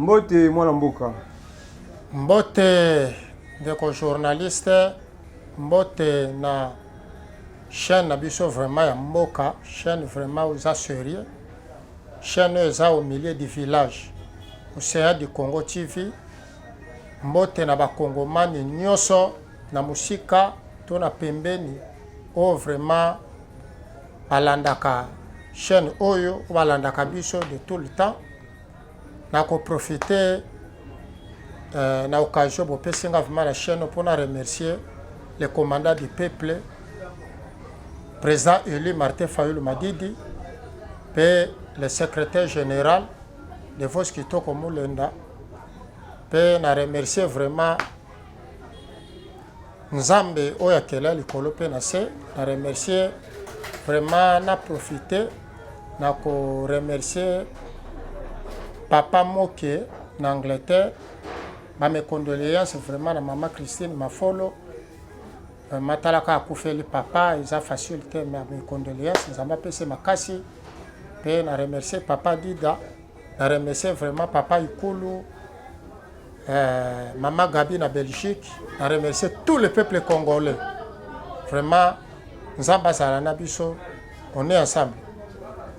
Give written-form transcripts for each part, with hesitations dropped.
Mbote mwana mboka. Mbote ndeko journaliste, mbote na chaîne na biso vraiment ya mboka, chaîne vraiment aux sérieux, chaîne eza au milieu du village, Océan du Congo TV, mbote na bakongomani nyonso na musika to na pembeni o vraiment balandaka chaîne oyo balandaka biso de tout le temps. Na ko profiter na occasion pour pesinga vraiment la chaîne pour remercier le commandant du peuple, président élu Martin Fayulu Madidi, et le secrétaire général de Vos Kitoko Mulenda, et na remercier vraiment Nzambe Oyakela Likolo pe na se, na remercier vraiment na profiter na ko remercier Papa Moke en Angleterre. Mes condoléances vraiment à maman Christine Mafolo. Matalaka a coupé le papa, ils ont facilité mes condoléances. Ils ont appelé ma cassi. Et je remercie papa Dida. Je remercie vraiment papa Ikulu, maman Gabi na Belgique. Je remercie tout le peuple congolais. Vraiment, nous avons on est ensemble.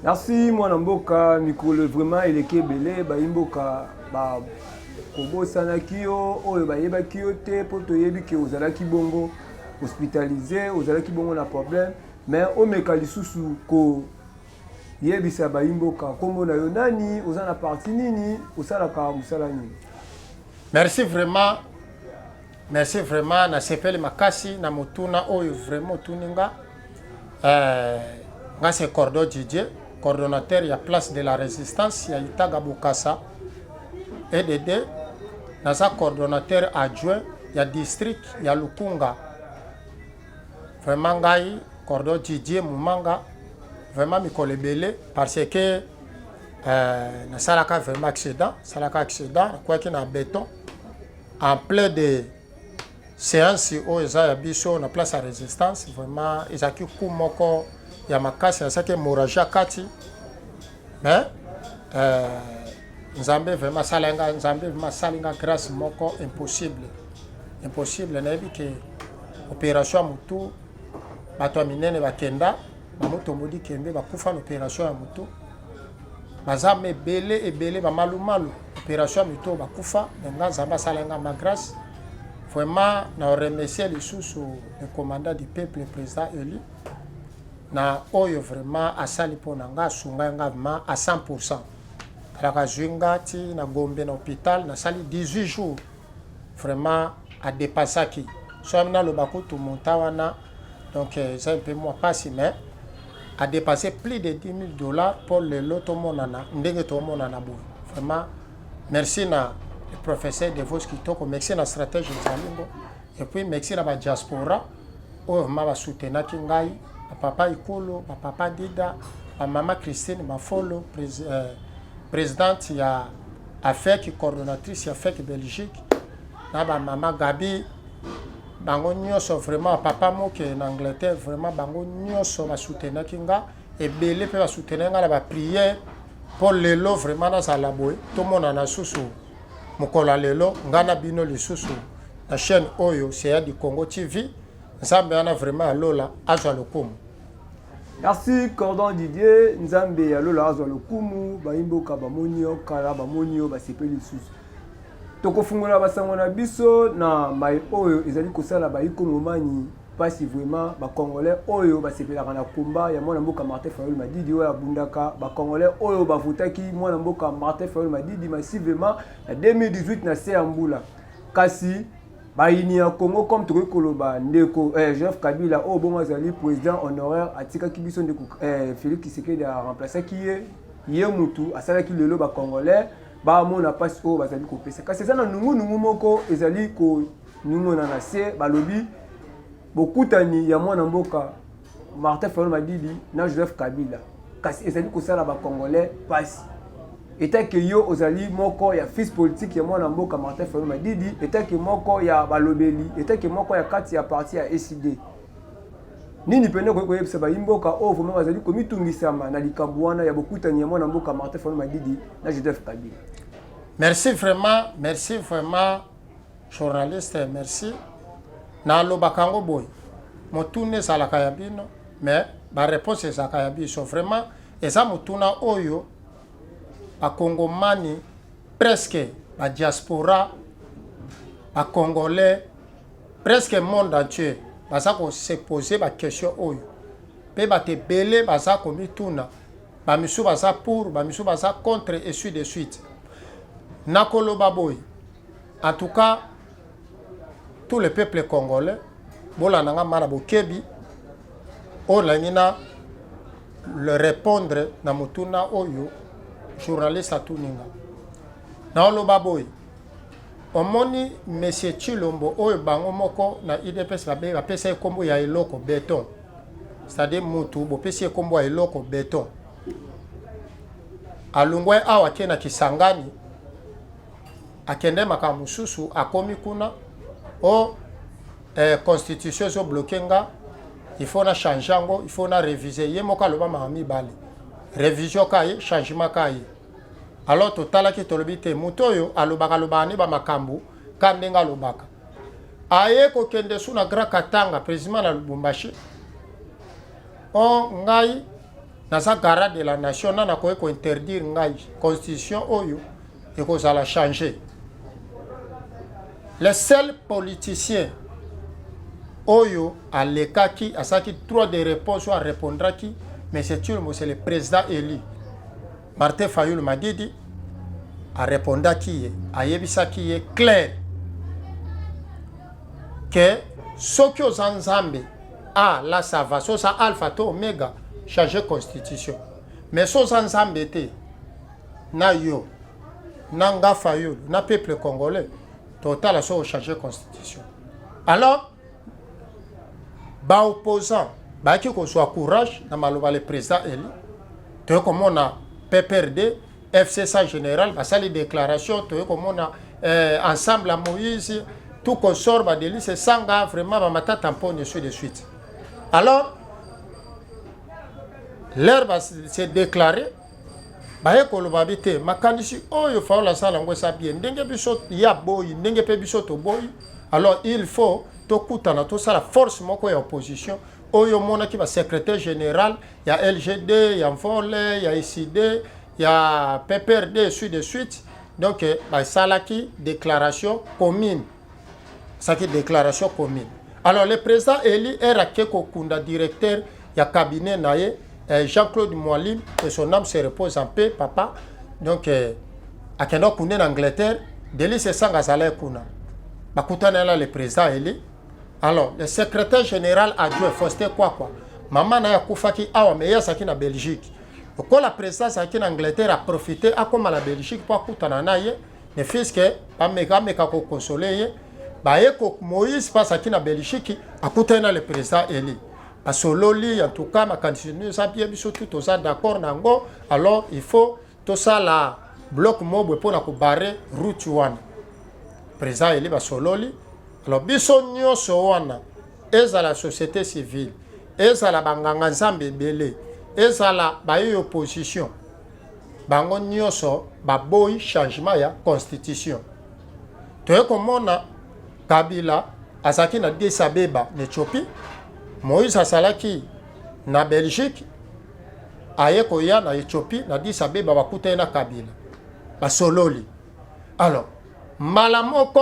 Merci mwana mboka mikolo vraiment eleke belé ba imboka ba kobosana kiyo oyo ba yeba kiyo te poto yebi ke ozalaki bongo hospitalisé ozalaki bongo na problème mais o mekali susu ko yebisa ba imboka kombo na yo nani ozana parti nini osala ka musala nini. Merci vraiment na sepeli makasi na motuna oyo vraiment tuninga nga c'est Cordo Didier, coordonnateur ya place de la résistance ya Itaga Bukasa EDD, naza coordonnateur adjoint ya district ya Lukunga. Vraiment ngai Cordo Didier Mumanga vraiment mikolo belé parce que na salaka vraiment accident quoi qu'il na béton en plein de séance au eza ya biso na place à résistance vraiment ezaki kumoko ya makasi na sake moraja kati mais Nzambe vraiment salinga grâce moko impossible na yebi ke opération mutu bato minene bakenda bamoto modi kembe bakufa na opération ya mutu bazame ebele bamalumalu opération ya mutu bakufa nga Nzambe salinga ma grâce vraiment na remercier les sous le commandant du peuple, le président élu na oyo vraiment asali po na nga sunga nga vraiment à 100%. Kalaka zwinga ti na Gombe na hôpital na sali 18 jours vraiment à dépasser qui soit na le bakutu montawana donc c'est un peu moins passé mais a dépassé plus de $10,000 pour le loto monana ndenge to monana bo vraiment merci na le professeur de Vos Kitoko, merci na stratégie Zalingo et puis merci na ba diaspora o ma ba soutenir ki ngai papa Ikulu, papa Dida, maman Christine Mafolo, présidente ya AFEC, coordonnatrice ya AFEC Belgique, na maman Gabi, bango nyonso vraiment papa Moke en Angleterre, vraiment bango nyonso ba soutenir kinga et belé pe ba soutenir nga la ba prière pour lelo vraiment na sala boy, tout le monde na susu mokola lelo ngana bino le susu la chaîne Oyo c'est du Congo TV. Nzambe ana vraiment alola azwa lokumu. Merci Cordon Didier, Nzambe alola azwa lokumu, ba imboka ba monio kala ba monio ba sepeli susu. Toko fungola basango na biso na mai oyo ezali kosala ba ikomomani pasi vraiment ba congolais oyo ba sepelaka na komba ya mwana mboka Martin Fayulu Madidi oyo abundaka ba congolais oyo ba votaki mwana mboka Martin Fayulu Madidi massivement na 2018 na Seambula. Kasi Baïni à Congo comme tu koloba ndeko Joseph Kabila au bon azali président honoraire atika kibiso ndeko Félix Tshisekedi a remplacé qui est mutu asala ki lelo ba congolais ba mona passe o bazali ko pesa kasi sana nungu moko ezali ko nungu na se balobi bokutani ya mwana mboka Martin Fayulu Madidi na Joseph Kabila kasi ezali ko sala ba congolais passe était que yo ozali moko ya fils politique ya mwana mboka Martin Fayulu Madidi était que moko ya balobeli était que moko ya kati ya parti ya SID nini pende ko yebisa ba imboka o vraiment bazali komitungisama na likambo wana ya bokutani ya mwana mboka Martin Fayulu Madidi na Joseph Kabila. Merci vraiment, journaliste, merci. Na lo bakango boy. Motune sala kayabino, mais ma réponse est ça kayabiso vraiment. Et ça motuna oyo, a Congomani, presque, la diaspora, a Congolais, presque le monde entier, baza ko se poser la question oyo. Pe ba te belé baza ko mituna. Ba misu baza pour, ba misu baza contre et suite de suite. Nakolo baboy. En tout cas, tout le peuple congolais, bola nanga marabo kebi, o langina le répondre na mutuna oyo, journaliste à tuninga. Na olo baboy. Omoni monsieur Chilombo oyo bango moko na IDPS ba pesa kombo ya eloko béton. C'est-à-dire mutu bo pesa kombo ya eloko béton. Alungwe awa kena Kisangani akende makamususu akomi kuna o constitution zo bloquenga, il faut na changer ngo, il faut na réviser ye moka loba mahami bali révision kaye changement kaye. Alors totala ki tolobi te mutoyo alobaka lobani ba makambu kandenga lobaka aye ko kende suna Grand Katanga président na Lubumbashi o ngai na sa garde de la nation na ko interdire ngai constitution oyo et ko ça la changer. Les seuls politiciens oyo à l'état qui a ça qui trois de réponses à répondra qui mais c'est le président élu Martin Fayulu Madidi a répondu qui a yebisa qui est clair que ce que aux Nzambe a la ça va ça alpha to omega changer constitution mais ce Nzambe était na yo nanga Fayulu na peuple congolais total so changer constitution. Alors ba opposant ba qui ko soit courage na maloba le président élu to comme on a PPRD FCC général ba sali déclaration to comme on a ensemble à Moïse tout consort ba délit c'est sanga vraiment ba mata tampon sur de suite. Alors l'heure va se déclarer ba ko lo babité makanisi oyo fa la sala ngo sa bien ndenge biso ya boy ndenge pe biso to boy. Alors il faut to kutana to sala force moko ya opposition oyo mona ki ba secrétaire général ya LGD ya Mvole ya ICD ya PPRD suite de suite. Donc ba sala ki déclaration commune ça qui déclaration commune. Alors le président Eli era keko kunda directeur ya cabinet naye Jean-Claude Moualim, que son âme se repose en paix, papa. Donc, à Kendo Kouné en Angleterre, Deli se sanga zale kuna. Bakutana là le président Eli. Alors, le secrétaire général adjoint Faustin quoi. Maman na ya kufaki awa meya saki na Belgique. Donc, la présidence en Angleterre a profité à comme la Belgique pour kutana na ye, ne fils que pas meka ko consoler. Ba eko Moïse passe à na Belgique, a kutana le président Eli. Parce que loli en tout cas ma continue ça bien biso tout ça d'accord nango alors il faut tout ça la bloc mob pour na ko barrer route wana président eli ba sololi alors biso nyonso wana eza la société civile eza la banganga nzambe belé eza la ba opposition bango nyonso ba boy changement ya constitution to komona Kabila azaki na Addis Abeba n'Éthiopie Moïse asalaki na Belgique ayeko ya na Éthiopie na Addis Abeba bakuta na Kabila basololi. Alors malamoko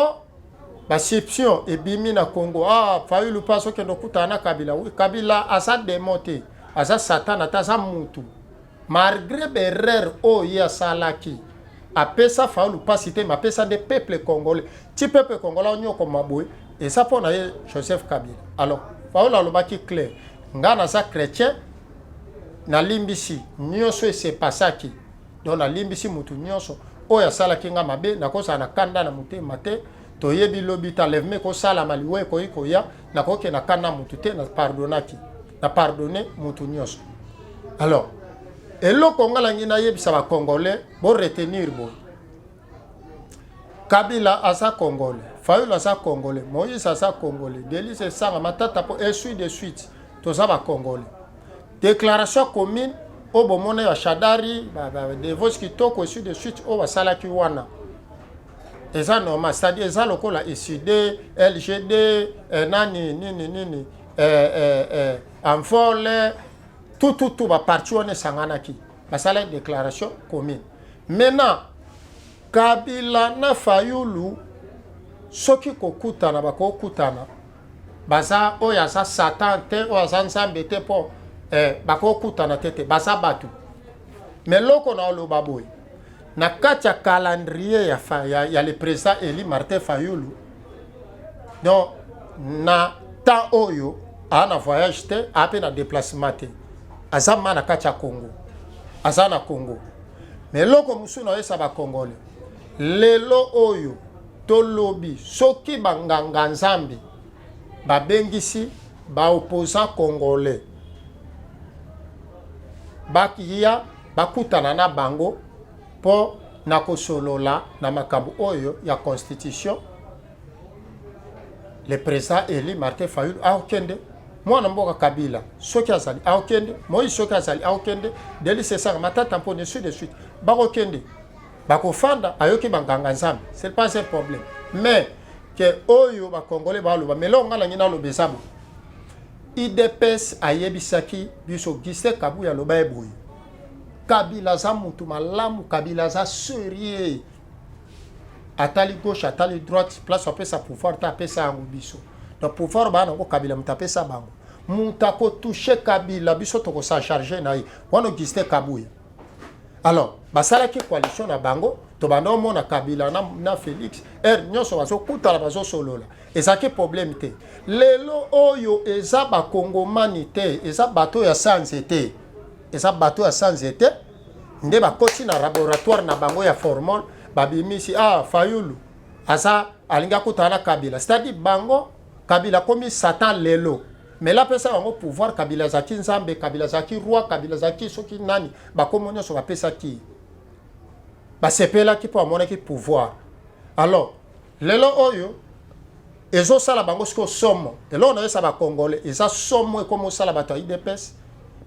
basception ebimi na Congo Fayulu paso ke ndokuta na Kabila oui Kabila asa démonté asa satan ata mutu malgré berrer ya salaki apesa Fayulu pasité ma pesa des peuples congolais ti peuple congolais nyoko maboy et ça pour na Joseph Kabila. Alors Fayulu alobaki clair ngana sa chrétien na limbisi nyonso se pasaki donc na limbisi mutu nyonso oya sala kinga mabe na kosa na kanda na muté maté to yebi lobita levme ko sala maliwe ko iko ya na koke na kanda mutu te na pardonaki na pardonner mutu nyonso. Alors eloko ngala ngina yebisa ba congolais bo retenir bo Kabila asa congolais, Fayulu asa congolais, Moïse asa congolais, Deli se sanga matata po et de suite, to ça ba congolais. Déclaration commune au bomone ya Shadari, de vos qui toko et de suite au salaki wana. eza normal, c'est-à-dire eza lokola ECD, LGD, nini, Envol, tout va partir on est sanganaki. Basala une déclaration commune. Maintenant, Kabila na Fayulu, soki kokutana bakokutana, baza oyaza Satan te oyaza nzambe te po bakokutana tete baza batu. Mais loko na oloba boy. Na kati ya calendrier ya le président Eli Martin Fayulu. Donc na temps oyo ana voyage te ape na déplacement te. Azama na kati ya Congo. Azana Congo. Mais loko musu na yesa ba Congolais. Lelo oyo tolobi soki banganga nzambe babengisi ba opposant congolais. Bakiya bakutana na bango po na kosolola na makambo oyo ya constitution. Le président Eli Martin Fayulu aokende mwana mboka Kabila soki azali aokende Moïse soki azali aokende deli sesanga matata mpo de suite bakokende bakofanda ayoki banganga nzambe. C'est pas un problème, mais que oyo ba congolais baloba melonga na ngina lobezabo IDPS ayebisaki biso Giste Kabuya loba eboyi Kabila za mutu malamu, Kabila za sérieux. Atali gauche, atali droite, place après sa pouvoir, taper ça en biso. Donc pouvoir ba na ko Kabila mutape sa bango. Mutako toucher Kabila biso toko sa charger na yi. Wano Giste Kabuya. Alors, basala ki coalition na bango, to bando mona Kabila na Félix, nyonso bazo kutala bazo solola. Ezaki problème te. Lelo oyo eza ba Kongomani te, eza bato ya sanzete. Eza bato ya sanzete nde bakoti na laboratoire na bango ya formol babimisi Fayulu asa alinga kutana Kabila, c'est-à-dire bango Kabila komi Satan lelo, mais là pesa bango pouvoir Kabila zaki nzambe, Kabila zaki roi, Kabila zaki soki nani bakomonyo so bapesa ki basepela ki po amona ki pouvoir. Alors lelo oyo ezo sala bango siko somo elo na yesa ba congolais eza somo e komo sala bato IDPS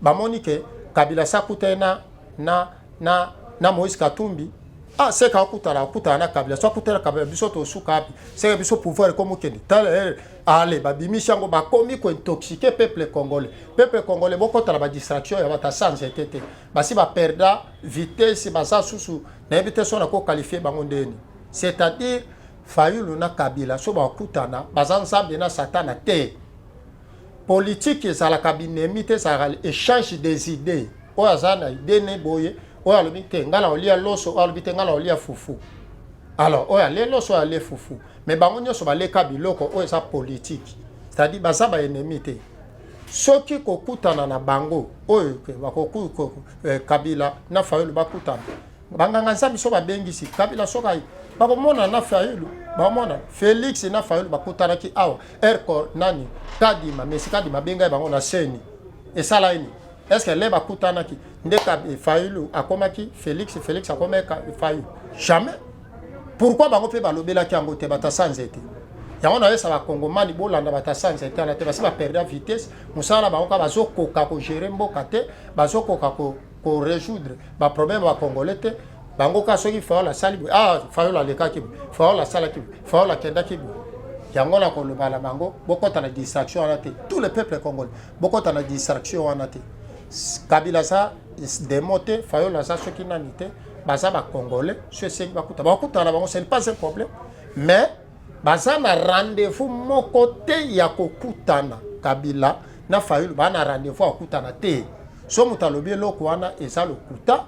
bamoni ke Kabila sakutena na Moïse Katumbi c'est ka kutana na Kabila so kutana Kabila biso to sukapi c'est biso pouvoir comme kende allez babimisi yango bakomi ko intoxiquer peuple congolais boko tala ba distraction ya bata sans tete basi ba perda vitesse basa susu na invitation na ko qualifier bango ndeni, c'est-à-dire Fayulu na Kabila so ba kutana bazanzambe na Satana te. Politique ezala kabinemi te za échange des idées. Oya zana idée ne boye, oya lobi te ngala olia loso, oya lobi te ngala olia fufu. Alors oya le loso oya le fufu. Mais bango nyonso ba le kabiloko oya sa politique. C'est-à-dire baza ba ennemi te. Soki kokutana na bango oyo ke bakoku Kabila na Fayulu bakutana. Banganga nzambi so babengisi Kabila so kai bakomona na Fayulu bamona Félix na Fayulu bakutana ki awa erko nani Kadima Messi Kadima benga bango na seni esala ini est-ce que les bakutana ki ndeka Fayulu akomaki Félix akomeka Fayulu jamais. Pourquoi bango pe balobela ki ango te bata sans été yango na yesa ba Kongomani bolanda bata sans été na te basi ba perdre vitesse musala bango ka bazokoka ko gérer mboka te bazokoka ko résoudre ba problème ba congolais te bango ka soki Fayulu sali Fayulu aleka ki Fayulu sala ki Fayulu kenda ki yango na ko lobala bango bokota na distraction wana te. Tout le peuple congolais bokota na distraction wana te. Kabila sa démonté Fayulu sa soki nani te baza ba congolais ceux bakuta na bango, ce n'est pas un problème, mais baza na rendez-vous moko te ya kokutana Kabila na Fayulu bana rendez-vous akutana te. So muta lobi eloko wana eza lokuta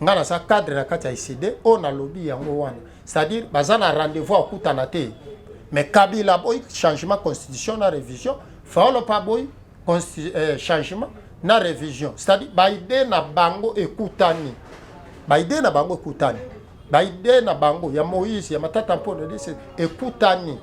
ngana sa cadre na kati ya ICD on a lobi yango wana, c'est-à-dire baza na rendez-vous akutana te. Mais Kabila boy changement constitution na révision Fayulu pa boy changement na révision, c'est-à-dire baide na bango ekutani, baide na bango ekutani, baide na bango ya Moïse ya matata mpona dise ekutani.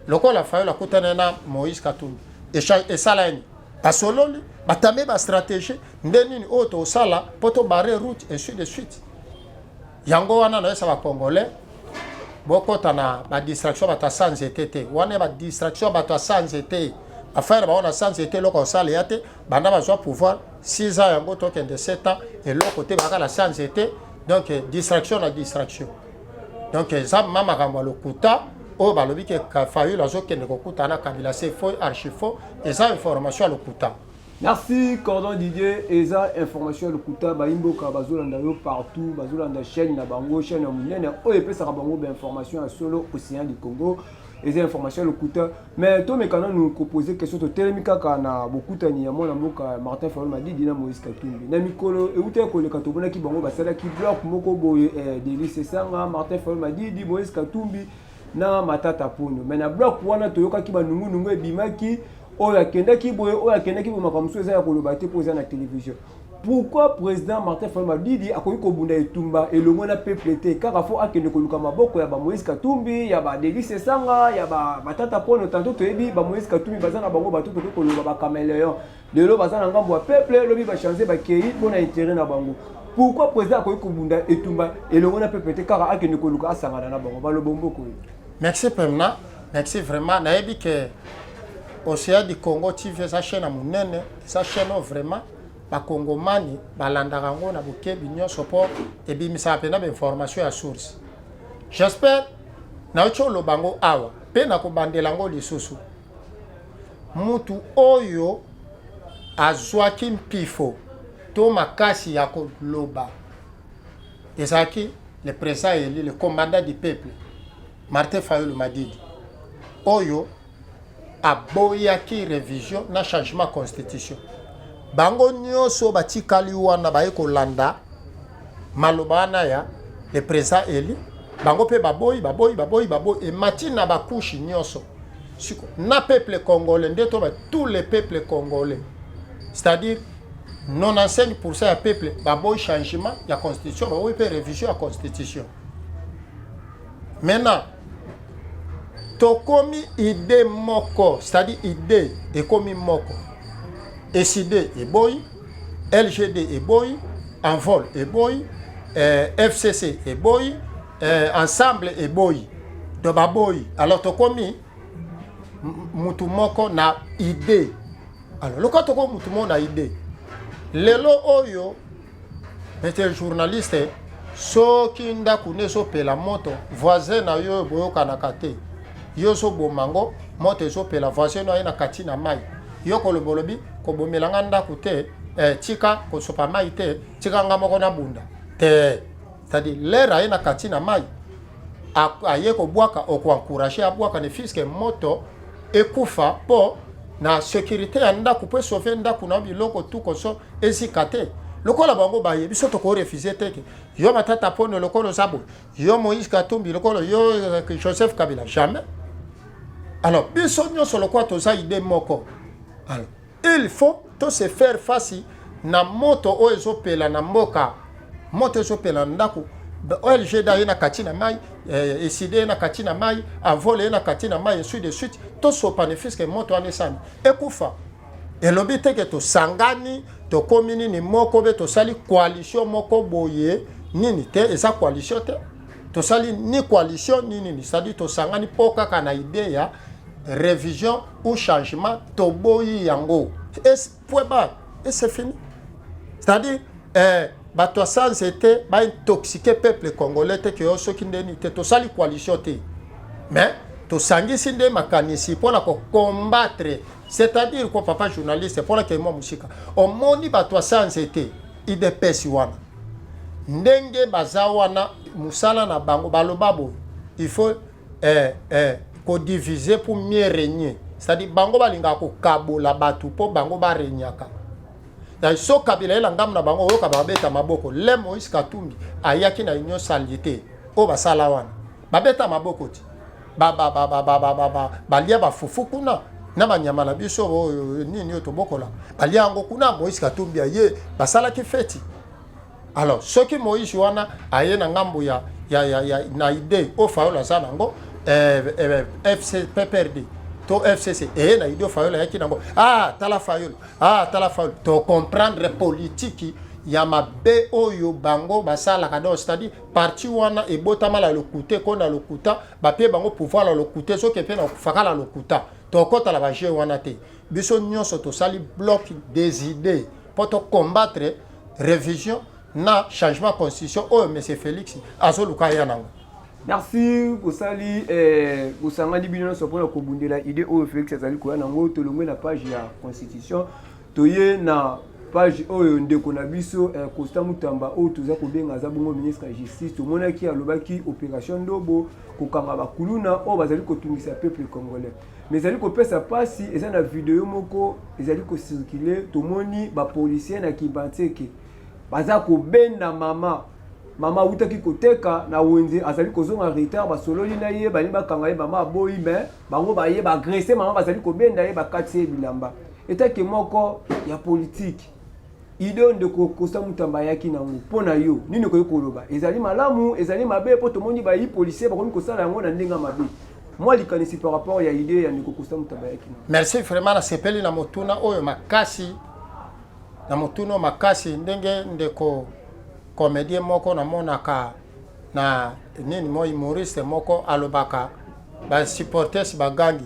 Lokola Fayulu akutana na Moïse Katumbi esala ini basololi batame ba stratégie ndenini oto sala poto barrer route et suite de suite. Yango wana na sa congolais bokota na ba distraction bata sans été wana ba distraction bata sans été affaire ba ona sans été loko sala yate banda ba zo pouvoir 6 ans yango tokende 7 ans et l'autre côté ba la sans été, donc distraction na distraction. Donc ça mama kamba lokuta o balobi ke Fayulu azokende kokuta na Kabila c'est faux archi faux et ça information lokuta. Merci Cordon Didier et ça information lokuta baimboka bazolanda yo partout bazolanda chaîne na bango chaîne ya munene o epesa ka bango information à solo océan du Congo et ça information lokuta mais to mekana nous proposer question to telemika kana bokuta ni ya mona mboka Martin Fayulu Madidi na Moïse Katumbi na mikolo e ute ko le katobona ki bango basala ki bloc moko boye Delice Sanga Martin Fayulu Madidi Moïse Katumbi na Matata Ponyo mais na bloc wana toyoka ki banungu nungu ebimaki oyo akendaki boye oyo akendaki boye makambo eza ya koloba te poza na télévision. Pourquoi président Martin Fayulu Madidi akoki kobunda etumba elongo na peuple te kaka fo akende koluka maboko ya ba Moïse Katumbi ya ba Delice Sanga ya ba Matata Ponyo tanto toyebi ba Moïse Katumbi bazana bango bato tokoki koloba ba caméléon lelo bazana ngambo ya peuple lobi ba changer ba kei bona intérêt na bango. Pourquoi président akoki kobunda etumba elongo na peuple te kaka akende koluka asangana na bango baloba mboko. Merci Pemna, merci vraiment nayebi que Océan du Congo TV sa chaîne monene sa chaîne vraiment ba Congomani balandaka ngo na bokebi nyonso po ebimisa pena ba information à source. J'espère na ocho lobango awa pe na kobandela ngo lisusu. Mutu oyo azwaki mpifo to makasi ya koloba. Ezaki le président élu le commandant du peuple Martin Fayulu Madidi. Oyo aboyaki révision na changement constitution. Bango nyonso batikali wana baye kolanda malobana ya le président élu bango pe baboyi et matina bakushi nyonso siko na peuple congolais ndeto ba tous les peuples congolais c'est-à-dire 95% ya peuple baboyi changement ya constitution baboyi pe révision ya constitution. Maintenant tokomi idée moko, c'est-à-dire idée ekomi moko. SID et boy, LGD et boy, Envol et boy, FCC et boy, Ensemble et boy. De baboy. Alors tokomi mutu moko na idée. Alors le cas toko mutu moko na idée. Lelo oyo, monsieur journaliste, soki ndaku neso pela moto, voisin na yo boyo kanakate. Yo so bomango moto so pela voisin no ina katina mai yo ko lobolobi ko bomelanga ndaku te tika ko sopa mai te tika ngamoko na bunda te c'est-à-dire lera ina katina mai aye ko bwaka o ko encourager abwaka ne fiske moto ekufa po na sécurité ya ndaku po sauver ndaku na biloko tuko so ezikate lokola bango baye biso to ko refuser teke yo Matata Ponyo lokolo sabo yo Moïse Katumbi lokolo yo Joseph Kabila jamais. Alors biso nyonso lokwa toza idée moko. Alors il faut to se faire face na moto o ezopela na mboka moto ezopela ndaku OLG da ina katina mai ECD na katina mai Envol na katina mai et suite de suite to so panefiske moto anesani ekufa elobi teke to sangani to komini ni moko be to sali coalition moko boye nini te eza coalition te to sali ni coalition nini c'est-à-dire to sangani poka kana idée ya révision ou changement to boyi yango et point bas et c'est fini. C'est-à-dire bato sans c'était ba intoxiquer peuple congolais te que soki ndeni te to sali coalition te mais to sangi sinde makanisi pour la combattre. C'est-à-dire quoi papa journaliste pour la que moi musika o moni bato sans c'était IDPS wana ndenge bazawana musala na bango balobabo il faut ko diviser pour mieux régner. C'est-à-dire bango balinga ko kabola batu po bango ba renyaka. Ya so Kabila ela ngam na bango oka babeta maboko le Moïse Katumbi ayaki na union salité o basala wana babeta maboko ti balia ba fufu kuna na banyama na biso nini yo tobokola balia ngo kuna Moïse Katumbi aye basala ki feti. Alors ce qui Moïse wana aye na ngambo ya na idée o Fayulu sana ngo FC PPRD to FCC et na idée o Fayulu yaki nango tala Fayulu to comprendre politique ya mabe oyo bango basala kado c'est-à-dire parti wana ebotama la lokuta kona lokuta bapie bango pouvoir la lokuta so ke pe na fakala lokuta to kota la baje wana te biso nyonso to sali bloc des idées pour to combattre révision na changement constitution o monsieur Félix azoluka ya nango Merci Kosali Kosangani bino so pona ko bundela idée o Félix azali ko na ngo to longwe na page ya constitution toye na page oyo ndeko na biso Costa Mutamba o tuza ko benga za bongo ministre de justice to monaki alobaki opération Ndobo ko kanga bakuluna o bazali ko tungisa peuple congolais mais ezali ko pesa pasi eza na vidéo moko ezali ko circuler to moni ba policier na Kibanteke baza ko benda mama utaki koteka na wenze azali kozonga retard basololi na ye bali bakanga ye mama boyi mais bango ba ye ba agresser mama bazali ko benda ye bakati ye bilamba etake moko ya politique idée de Costa Mutamba yaki na ngo pona yo nini ko yokoloba ezali malamu ezali mabe po to moni ba yi policier ba komi kosala yango na ndenga mabe moi likanisi par rapport ya idée ya ndeko Costa Mutamba yaki merci vraiment na sepeli na motuna oyo makasi na motuno makasi ndenge ndeko comédien moko na monaka na nini mo humoriste moko alobaka ba supporters ba gangi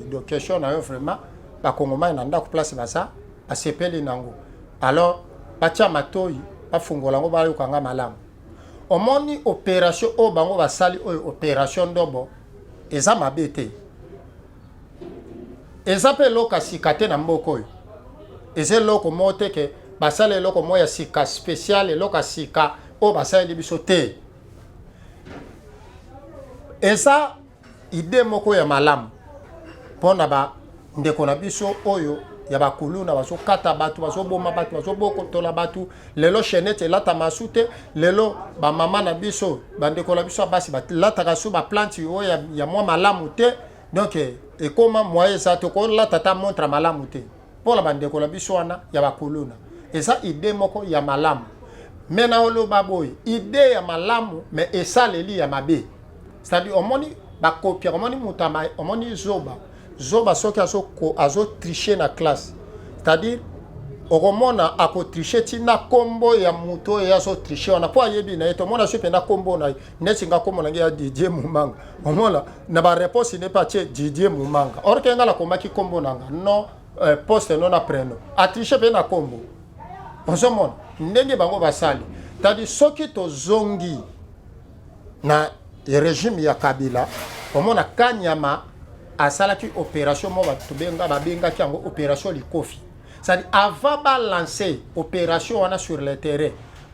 de question na yo vraiment ba kongoma na ndako place basa asepeli nango alors bacha matoi bafungola ngo ba yokanga malamu omoni opération o bango basali oyo opération Ndobo eza mabete eza pe loka sikate na mboko oyo eze loko mote ke basale loko moya sika spécial loka sika o basale biso te eza idée moko ya malamu pona ba ndeko na biso oyo ya bakuluna baso kata batu baso boma batu baso boko tola batu lelo chenete lata masute lelo ba mama na biso bandeko la biso basi ba lata kasu ba plante yo ya mwa malamu te donc et comment moi ça to ko lata ta montre malamu te pour la bandeko la biso wana ya bakuluna eza idée moko ya malamu mena olo baboy idée ya malamu mais esaleli ya mabe c'est-à-dire omoni ba copie omoni mutama omoni zoba soki azo tricher na classe c'est-à-dire okomona ako tricher tina kombo ya muto ya so tricher on a pas yebi na eto mona so penda kombo na netinga kombo na ya Didier Mumanga omona na ba réponse n'est pas Didier Mumanga or kenga la komaki kombo nanga non poste non apreno a tricher pe na kombo osomona ndenge bango basali c'est-à-dire soki to zongi na régime ya Kabila omona Kanyama asalaki opération mo babenga ki yango opération Likofi c'est-à-dire avant ba lancer opération wana sur le terrain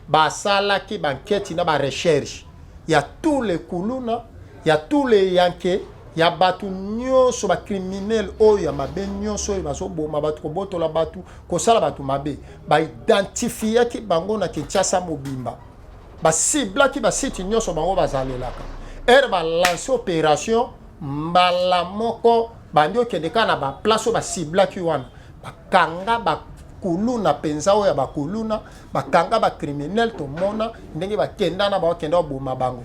basalaki banquête na ba recherche ya tous les kuluna ya tous les yanke ya batu nyonso ba criminel oyo ya mabe nyonso oyo baso boma batu ko botola batu ko sala batu mabe ba identifier ki bango na Kinshasa mobimba ba cible ki ba site nyonso bango bazalelaka ba lancer opération mbala moko bandi okendeka na ba place ba cible ki wana bakanga bakuluna penza oyo bakuluna bakanga ba criminel to mona ndenge bakenda na bakenda oboma bango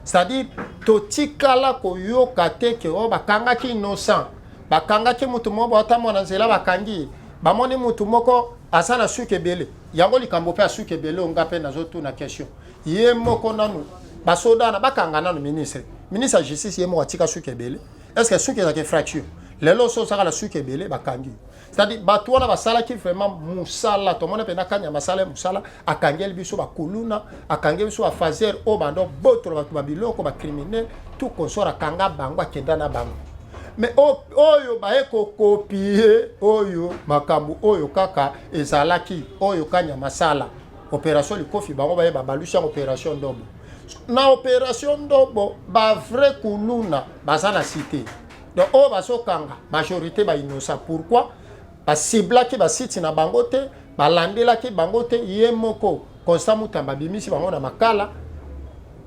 c'est-à-dire totikala koyoka te ke o bakanga ki innocent bakanga ki mutu mo bota mona nzela bakangi bamoni mutu moko asana suke bele yango likambo pe asuke bele onga pe nazotu na question ye moko nanu basoda na bakanga nanu ministre de justice ye mo atika suke bele est-ce que suke za ke fraction lelo so saka la suke bele bakangi c'est-à-dire batu wana basala ki vraiment musala to mona pe na kanya masala musala akangeli biso bakuluna akangeli biso ba fazer o bando botro batu babiloko ba criminel tout consort kanga bango akenda na bango mais oyo ba eko copier oyo makambu oyo kaka ezalaki oyo kanya masala opération Likofi bango ba balusha opération Ndobo na opération Ndobo ba vrai kuluna bazana cité donc o basokanga majorité ba innocent pourquoi ba cible ki ba site na bango te ba landela ki bango te ye moko Costa Mutamba bimisi bango na makala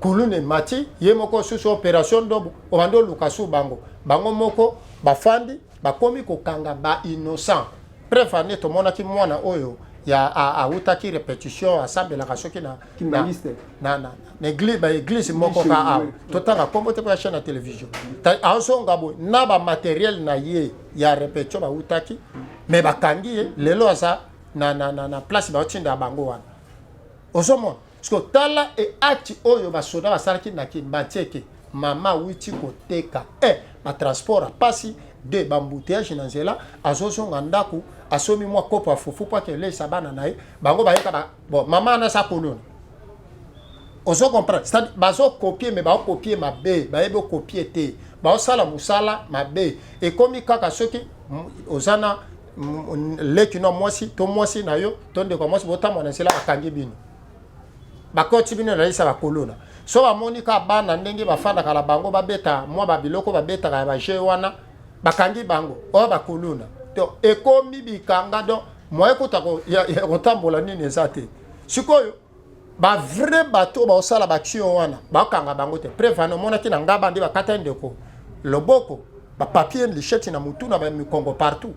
kulune mati ye moko susu opération Ndobo o bando lukasu bango moko bafandi bakomi kokanga ba innocent préfane to mona ki mwana oyo ya autaki répétition asambela kasoki na église moko ka totanga kombo te kwa chaîne na télévision ta azonga bo na ba matériel na ye ya répétition ba utaki mais bakangi lelo asa na place ba otinda bango wana osomo parce que tala e ati oyo basoda basalaki na Kimbanteke mama witi koteka ba transport pasi de bambouteillage na nzela azozonga ndaku asomi mwa kopo afufu pa ke le sabana nae bango bayeka ba bon mama na sa kolona ozo comprendre c'est-à-dire bazo copier mais ba copier ma b ba ebe copier te ba sala musala ma b et comme kaka soki ozana leki no mwasi to mwasi na yo to ndeko mwasi botamo na sela bakangi bino bakoti bino na lisa bakolona so bamoni ka bana ndenge bafanda kala bango babeta mwa babiloko babeta ka ba je wana bakangi bango o bakolona to ekomi bikanga donc moi écoute ya kotambola nini ezate sikoyo ba vrai bateau ba osala ba action wana ba kanga bango te prevano mona ki na ngaba ndi bakata ndeko loboko ba papier lichette na mutu na ba mikongo partout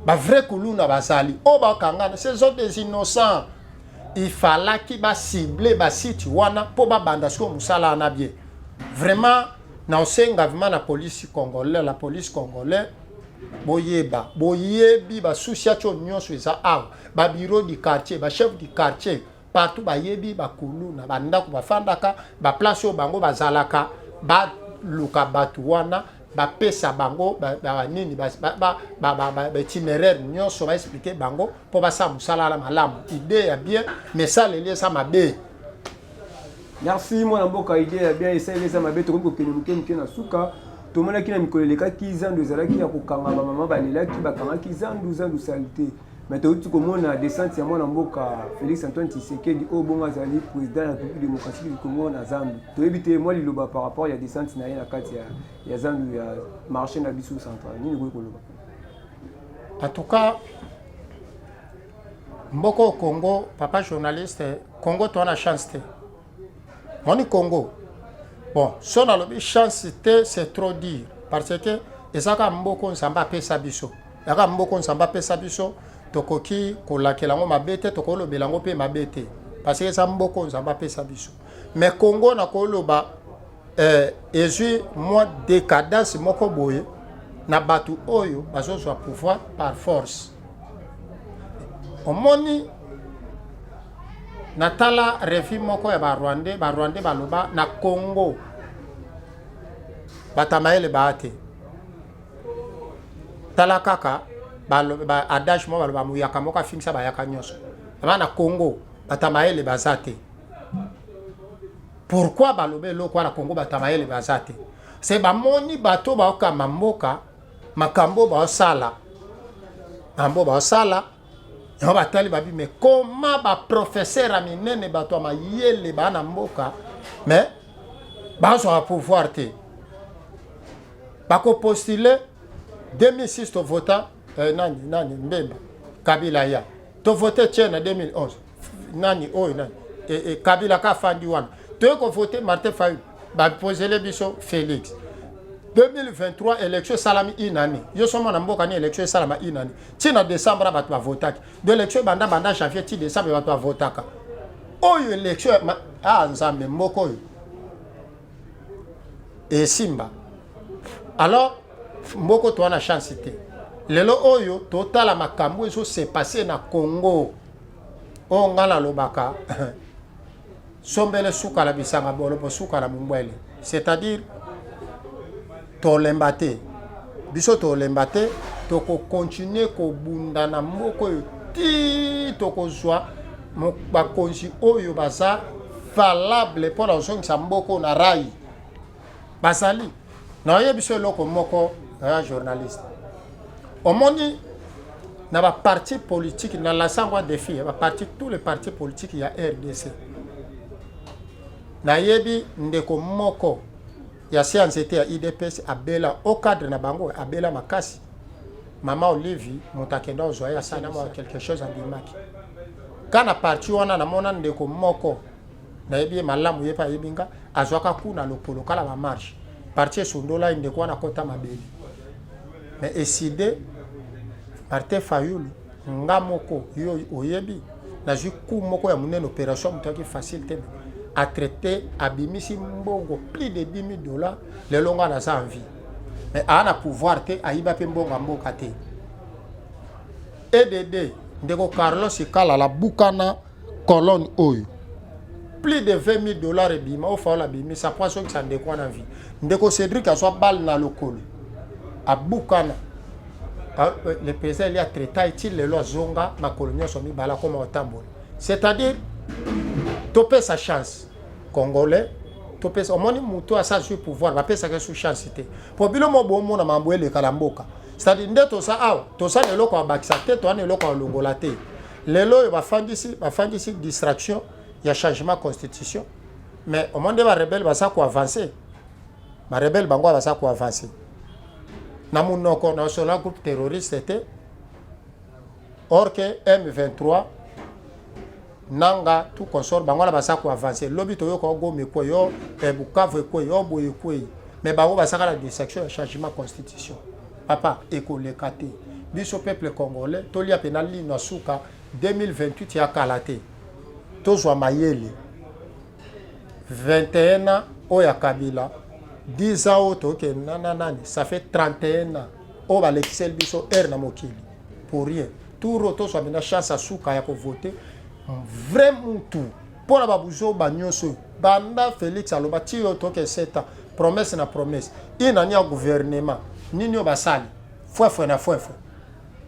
ba vrai kuluna bazali o ba kanga ces autres des innocents il fallait qu'il ba cibler ba site wana po ba banda so musala na bien vraiment na osenga vraiment la police congolaise boyebi ba souciacho nyonso eza awa ba bureau du quartier ba chef du quartier partout ba yebi ba kuluna ba ndako ba fandaka ba place bango bazalaka ba luka batu wana ba pesa bango ba nini ba itinéraire nyonso ba expliquer bango po ba sa musala la malamu idée ya bien mais ça les ça mabe. Merci mon mboka idée ya bien essayer les ça mabe to ko kenuke na suka to mona kina mikoleleka kizandu ezalaki ya kokanga ba mama balelaki bakanga kizandu salité. Mais tu as vu descente ya mwana mboka Félix Antoine Tshisekedi au bon azali président de la République démocratique du Congo na Zambie. Tu as vu moi liloba par rapport ya descente na ya kati ya Zambie ya marché na biso central. Ni ngoi koloba. En tout cas mboko Congo papa journaliste Congo to na chance te. Moni Congo. Bon, son alobi chance te c'est trop dire parce que ezaka mboko nsamba pesa biso. Yaka mboko nsamba pesa biso. Tokoki kolakelango mabete tokolo belango pe mabete parce que ça mboko nzamba pesa biso mais Congo na koloba ezui moi décadence moko boye na batu oyo bazozwa pouvoir par force omoni natala refi moko ya ba Rwandais baloba na Congo batamaele baate tala kaka ba adage mo ba muyaka moka fixa ba yaka nyonso na Congo batamaele bazate pourquoi balobe lokwa na Congo batamaele bazate c'est ba moni bato ba okama mboka makambo ba osala yo batali babi mais comment ba professeur aminene bato mayele ba na mboka mais ba so pouvoir te ba ko postuler 2006 to vota nani Mbemba Kabila ya to voter tchena 2011 nani Kabila ka fandi wana to ko voter Martin Fayulu ba poser le biso Félix 2023 élection salami inani yo somo na mboka ni élection salama inani tina décembre ba to votaki de élection banda janvier ti décembre ba to votaka oyo élection nzambe moko yo et Simba alors mboko to na chance te lelo oyo totala makambo eso se passé na Congo o ngala lobaka sombele suka la bisanga bolo po suka la mumbwele c'est-à-dire to lembate biso to lembate to ko continuer ko bunda na mboko yo ti to ko zwa ba konji oyo baza valable pour la zone sa mboko na rai basali na yebiso loko moko journaliste omoni na ba parti politique na la sangwa défi ba parti tous les partis politiques ya RDC na yebi ndeko moko ya séance était ya IDPS abela au cadre na bango abela makasi mama Olivi mutakenda ozoya sana mo quelque chose en bimaki kana parti wana na mona ndeko moko na yebi malamu yepa yebinga azwaka kuna lokolo kala ba marche parti sundola ndeko wana kota mabeli mais eside Martin Fayulu ngamoko yo oyebi na jiku moko ya munene opération mutaki facile te a traité abimisi mbongo plus de $10,000 le longa na sa envie mais ana pouvoir te aiba pe mbongo mboka te EDD ndeko Carlos Ikala la bukana colonne oyo plus de $20,000 ebima o fa la bimi sa poisson que ça ndeko na vie ndeko Cédric a soit balle na lokolo a bukana le président il a traité les lois zonga ma colonie somi bala comme autambo c'est-à-dire topé sa chance congolais to pesa omoni muto asa sur pouvoir ba pesa ke sous chance te po bilo mo bo mona mambo ele kalamboka c'est-à-dire ndeto sa awa to sa lelo ko bakisa te to lelo ko longola te lelo ba fandisi distraction ya changement constitution mais au monde ba rebelle ba sa ko avancer ba rebelle bango ba sa ko avancer na munoko national groupe terroriste te or que M23 nanga tout consort bango ba sa ko avancer lobby to yo ko go me ko yo Bukavu ko yo boye ko mais bango ba sa la distraction ya changement constitution papa ekolekate biso peuple congolais tolia penali na suka 2028 ya kalate tozwa mayele 21 ans oya Kabila 10 ans auto que nanani ça fait 31 ans o ba l'excel biso na mokili pour rien tout roto soit na chance à suka ya ko voter vraiment tout pour la babuzo banyoso banda Félix aloba ti auto que 7 ans promesse na promesse inania gouvernement nini basali foi na foi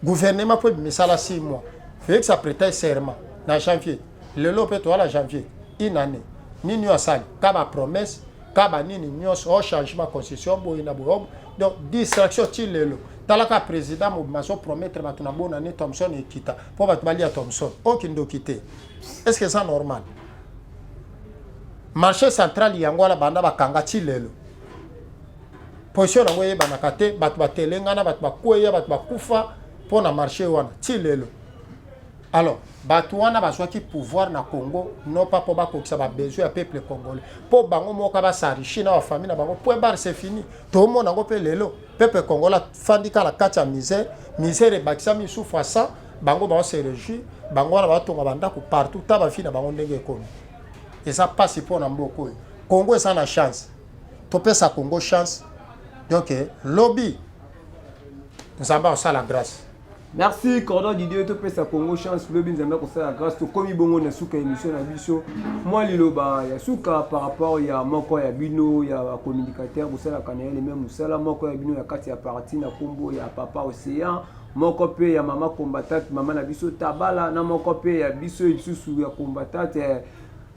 gouvernement pour misala 6 mois Félix a prêté serment na janvier le lopé to la janvier une année nini asali kaba promesse kaba nini nyos au changement constitution boina bo donc distraction ti lelo talaka président mo maso promettre batuna bona ni Thomson et kita pour batbali à Thomson aucun quitté est-ce que c'est normal marché central yango la banda bakanga ti lelo position na ngoye banakate batu batelengana batu bakoya batu bakufa pour na marché wana ti lelo alors batu wana bazwa ki pouvoir na Congo non pas pour bakokisa ba besoin ya peuple congolais pour bango moka ba sarichi na famille na bango point barre c'est fini to mona ngo pe lelo peuple congolais fandika la kacha misère bakisa mi souffre ça bango ba se réjouir bango na batonga banda ko partout ta ba fina bango ndenge kono et ça passe pour na mboko Congo est sans chance to pesa Congo chance donc lobby nous avons ça la grâce. Merci Cordon Didier to pesa Congo chance lobby nous avons ça la grâce to komi bongo na suka émission na biso moi liloba ya suka par rapport ya moko ya bino ya communicateur busala kanele même musala moko ya bino ya kati ya parti na kombo ya papa océan moko pe ya mama combattante mama na biso tabala na moko pe ya biso isusu ya combattante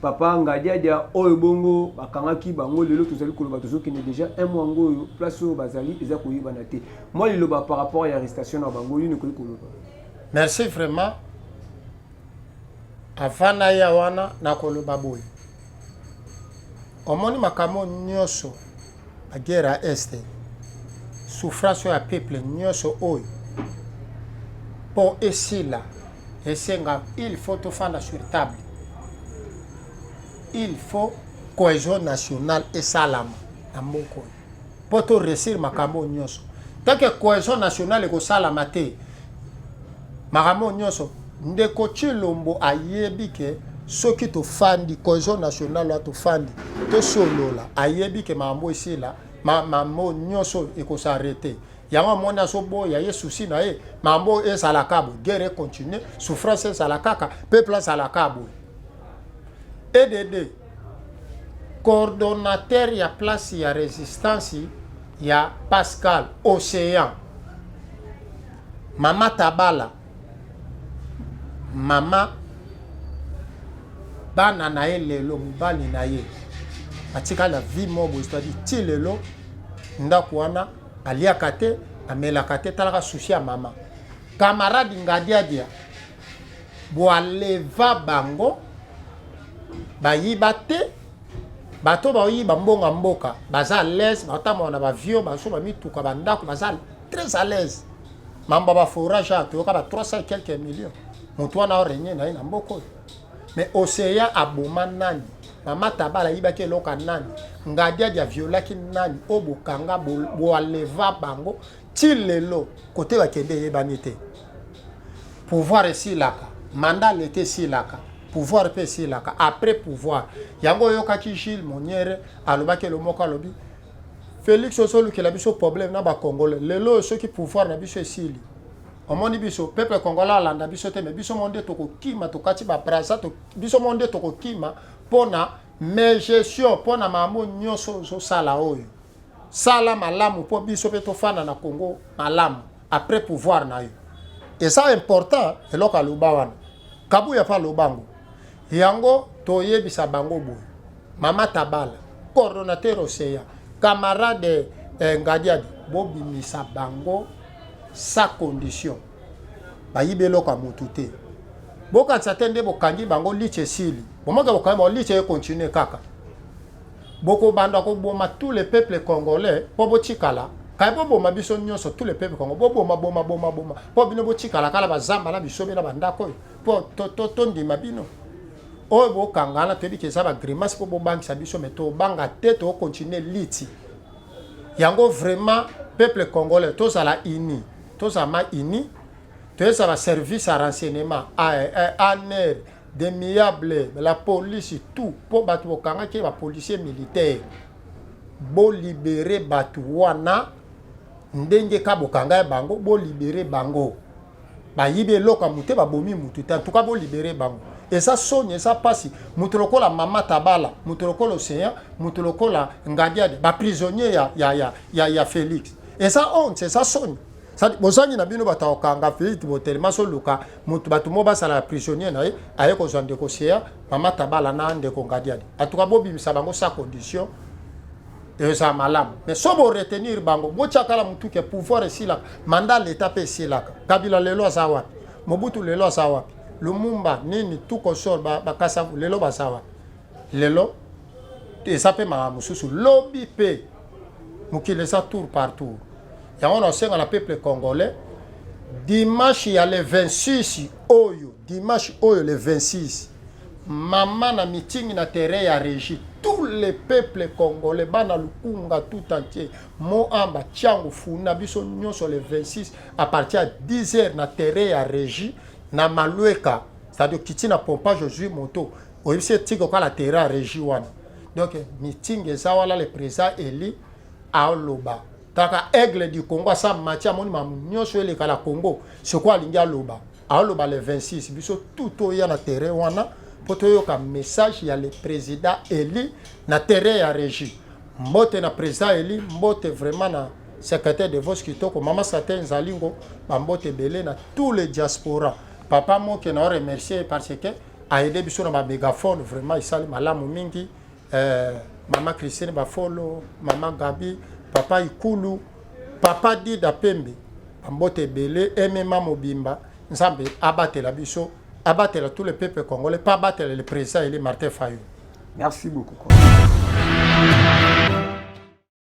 papa ngadiadia oyo bongo bakangaki bango lelo tozali koloba tozoki ne déjà un mois ngoyo place oyo bazali eza koyibana te moi liloba par rapport ya arrestation na bango yini koyi koloba. Merci vraiment avant ya wana na koloba boy omoni makamo nyoso la guerre est souffrance ya peuple nyoso oyo pour esila esenga il faut to fanda sur table. Il faut cohésion nationale et salama na mboko pour to réussir makambo nyoso tant que cohésion nationale ko salama te makambo nyoso ndeko Chilombo ayebi ke soki to fandi cohésion nationale to fandi to solola ayebi ke mambo esila mambo nyoso eko s'arrêter yango mona so boya ye souci na ye mambo esalakabo guerre continue souffrance esalakaka peuple esalakabo EDD coordonnateur ya place ya résistance ya Pascal Océan mama Tabala mama bana na ye lelo mobali na ye atika la vie mobo c'est-à-dire ti lelo ndako wana aliaka te amelaka te talaka souci ya mama camarade ngadiadia boaleva bango bayiba te bato bayiba mbonga mboka baza à l'aise batamona ba vieux baso ba mituka bandako baza très à l'aise mamba ba forage à toka ba 300 et quelques millions mutu na origné na ina mboko mais Océan aboma nani mama Tabala yiba ke loka nani ngadia dia violaki nani obokanga bo aleva bango tilelo côté ba kende yebani te pouvoir ici laka mandat l'été si laka pouvoir pe si laka après pouvoir yango yokaki Gilles Moniere alobaki le moko alobi Félix Osolu ki la biso problème na ba congolais lelo ceux qui pouvoir na biso esili omoni biso peuple congolais alanda biso te mais biso monde tokokima tokati ba brasa to biso monde tokokima pona mais gestion pona mamo nyoso so sala oyo sala malamu po biso pe tofana na Congo malamu après pouvoir na yo et ça important eloka loba wana kabu ya pa lobango yango toyebisa bango boy Mama Tabala, coordonnateur Océan, camarade Ngadiadi, Bobi Misa Bango, sa condition. Bayibelo ka mutute. Boka tsatende bokangi bango liche sili. Bomoka bokangi liche continue kaka. Boko banda ko boma tous les peuples congolais, pobo chikala. Kai bobo mabiso nyonso tous les peuples congolais, bobo maboma boma boma. Po bino bo chikala kala bazamba na bisobe na bandako. Po to ndima bino. O bo kangana tebi ke sa ba grimace po bo banki sa biso meto banga tete o continuer liti. Yango vraiment peuple congolais tozala ini, tozama ini. Ça va service à renseignement, ANR, des miables, la police, tout. Pour battre qui est policier militaire. Bo libérer Batouana, ndenge ka bokanga bango, bo libérer bango. Ba yibe loka mute ba bomi mutu. En tout cas, bo libérer bango. Et ça sonne, ça passe. Mutuloko la Mama Tabala, mutuloko l'océan, mutuloko la Ngadiade, ba prisonnier ya Félix. Et ça honte, c'est ça sonne. Bozangi na bino bataokanga Félix botelema so luka mutu batu mo basala prisonnier na ye aye ko zande ko sia Mama Tabala na ande ko Ngadiade. Atuka bobi misabango sa condition et ça malam. Mais so bo retenir bango bo chakala mutu ke pouvoir ici là mandat l'état pe ici là. Kabila lelo sawa. Mobutu lelo sawa. Lumumba nini tout consort ba kasa lelo basawa. Lelo et ça peut ma mususu lobby pe mukile sa tour par tour. Et on a dans le peuple congolais. Dimanche, il y a le 26 Oyo. Dimanche, Oyo, le 26. Maman na meeting na terrain ya régie. Tous les peuples congolais, bana lukunga tout entier. Moamba, Tiango, Funa, biso nyon sur le 26. À partir de 10h na terrain ya régie. Na Malueka. C'est-à-dire que tu na pompage Josué Moto. Au lycée, tu as la terrain ya régie. Donc, meeting, ezawala le président Eli Aoloba. Taka aigle du Congo sa matia moni mamunyo sur le kala Congo c'est quoi linga loba aloba le 26 biso tout ya na terrain wana poto yo ka message ya le président Eli na terrain ya régie mbote na président Eli mbote vraiment na secrétaire de vox kitoko mama Satin Zalingo mbote belé na tous les diaspora papa mo que na remercier parce que a aidé biso na mégaphone vraiment il sali malamu mingi mama Christine Bafolo mama Gabi Papa Ikulu, Papa Dida Pembe, Ambote Belé, MMA Mobimba, Nzambe, abattre la biso, abattre tous les peuples congolais, pas abattre le président et les Martin Fayou. Merci beaucoup.